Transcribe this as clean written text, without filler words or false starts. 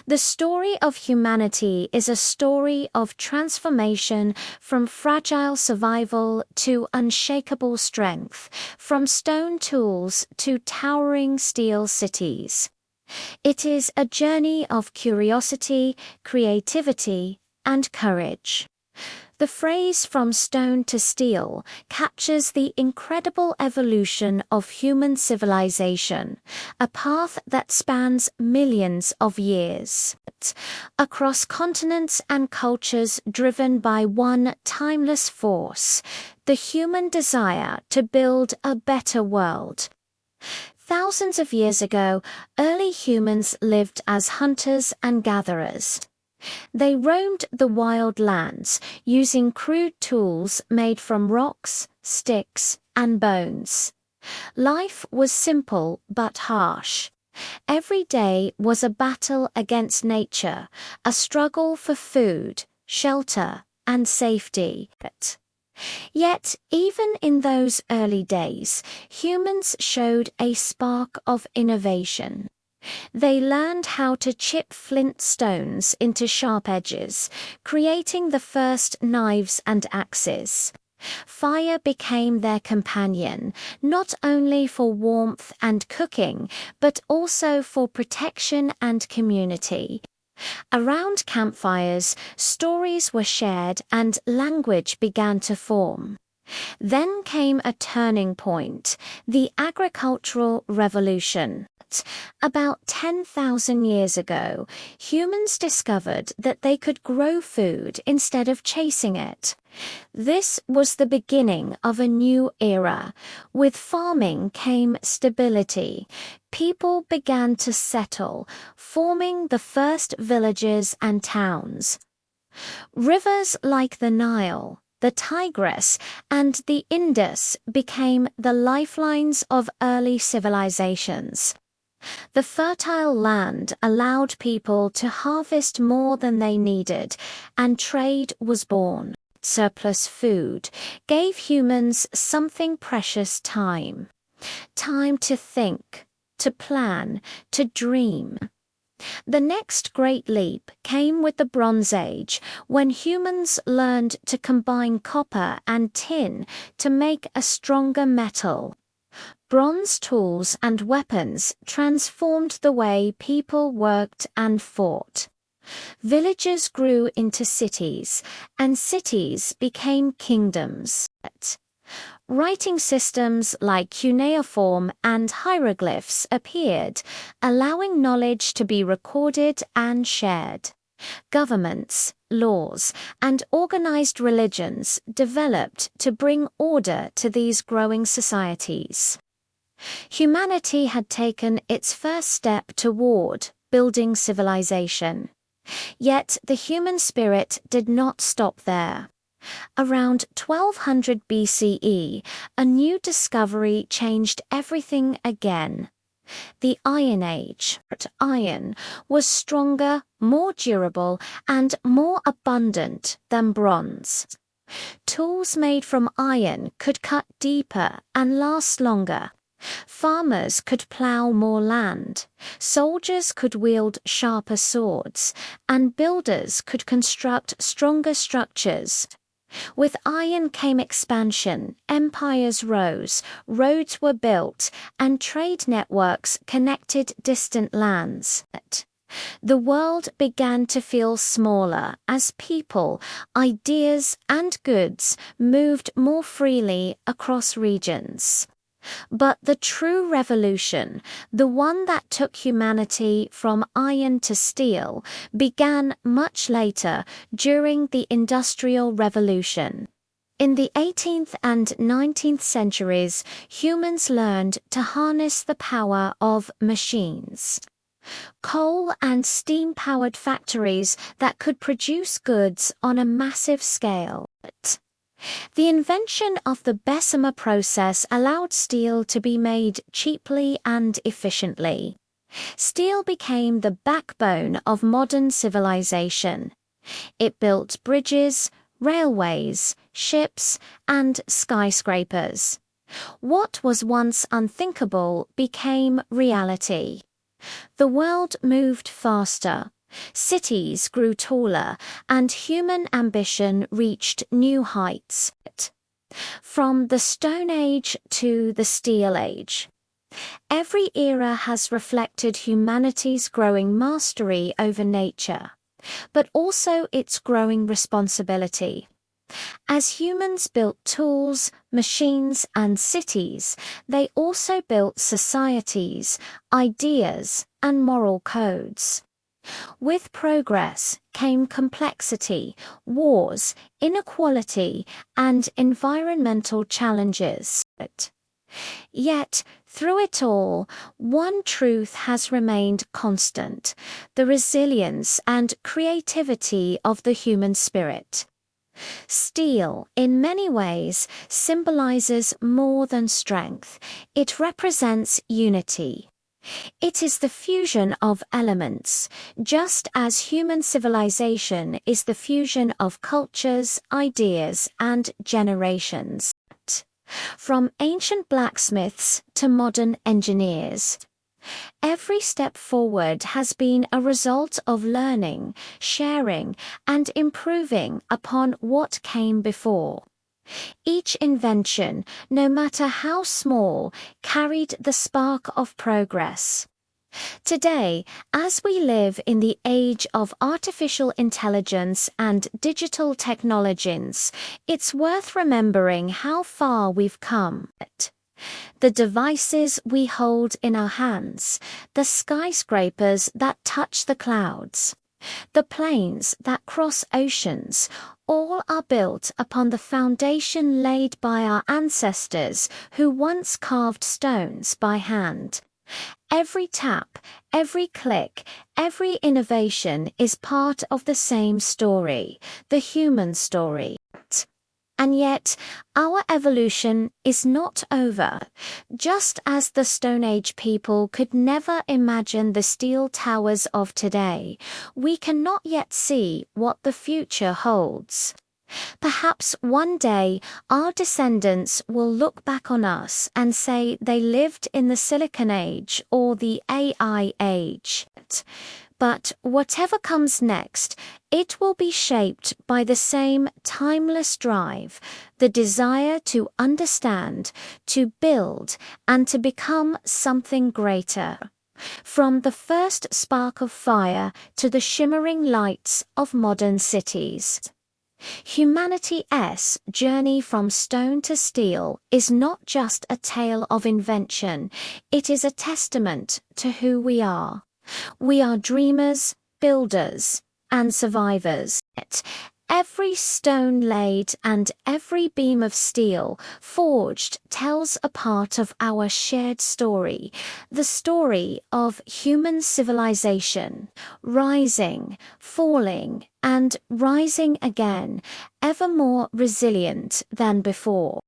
The story of humanity is a story of transformation from fragile survival to unshakable strength, from stone tools to towering steel cities. It is a journey of curiosity, creativity, and courage. The phrase "from stone to steel" captures the incredible evolution of human civilization, a path that spans millions of years, across continents and cultures, driven by one timeless force: the human desire to build a better world. Thousands of years ago, early humans lived as hunters and gatherers. They roamed the wild lands, using crude tools made from rocks, sticks, and bones. Life was simple but harsh. Every day was a battle against nature, a struggle for food, shelter, and safety. Yet, even in those early days, humans showed a spark of innovation. They learned how to chip flint stones into sharp edges, creating the first knives and axes. Fire became their companion, not only for warmth and cooking, but also for protection and community. Around campfires, stories were shared and language began to form. Then came a turning point: the agricultural revolution. About 10,000 years ago, humans discovered that they could grow food instead of chasing it. This was the beginning of a new era. With farming came stability. People began to settle, forming the first villages and towns. Rivers like the Nile, the Tigris, and the Indus became the lifelines of early civilizations. The fertile land allowed people to harvest more than they needed, and trade was born. Surplus food gave humans something precious: time. Time to think, to plan, to dream. The next great leap came with the Bronze Age, when humans learned to combine copper and tin to make a stronger metal. Bronze tools and weapons transformed the way people worked and fought. Villages grew into cities, and cities became kingdoms. Writing systems like cuneiform and hieroglyphs appeared, allowing knowledge to be recorded and shared. Governments, laws, and organized religions developed to bring order to these growing societies. Humanity had taken its first step toward building civilization. Yet the human spirit did not stop there. Around 1200 BCE, a new discovery changed everything again. The Iron Age. Iron was stronger, more durable, and more abundant than bronze. Tools made from iron could cut deeper and last longer. Farmers could plow more land, soldiers could wield sharper swords, and builders could construct stronger structures. With iron came expansion, empires rose, roads were built, and trade networks connected distant lands. The world began to feel smaller as people, ideas, and goods moved more freely across regions. But the true revolution, the one that took humanity from iron to steel, began much later, during the Industrial Revolution. In the 18th and 19th centuries, humans learned to harness the power of machines. Coal and steam-powered factories that could produce goods on a massive scale. The invention of the Bessemer process allowed steel to be made cheaply and efficiently. Steel became the backbone of modern civilization. It built bridges, railways, ships, and skyscrapers. What was once unthinkable became reality. The world moved faster. Cities grew taller, and human ambition reached new heights. From the Stone Age to the Steel Age, every era has reflected humanity's growing mastery over nature, but also its growing responsibility. As humans built tools, machines, and cities, they also built societies, ideas, and moral codes. With progress came complexity, wars, inequality, and environmental challenges. Yet, through it all, one truth has remained constant: the resilience and creativity of the human spirit. Steel, in many ways, symbolizes more than strength. It represents unity. It is the fusion of elements, just as human civilization is the fusion of cultures, ideas, and generations. From ancient blacksmiths to modern engineers, every step forward has been a result of learning, sharing, and improving upon what came before. Each invention, no matter how small, carried the spark of progress. Today, as we live in the age of artificial intelligence and digital technologies, it's worth remembering how far we've come. The devices we hold in our hands, the skyscrapers that touch the clouds, the planes that cross oceans, all are built upon the foundation laid by our ancestors who once carved stones by hand. Every tap, every click, every innovation is part of the same story, the human story. And yet, our evolution is not over. Just as the Stone Age people could never imagine the steel towers of today, we cannot yet see what the future holds. Perhaps one day our descendants will look back on us and say they lived in the Silicon Age or the AI age. But whatever comes next, it will be shaped by the same timeless drive, the desire to understand, to build, and to become something greater. From the first spark of fire to the shimmering lights of modern cities. Humanity's journey from stone to steel is not just a tale of invention, it is a testament to who we are. We are dreamers, builders, and survivors. Every stone laid and every beam of steel forged tells a part of our shared story, the story of human civilization, rising, falling, and rising again, ever more resilient than before.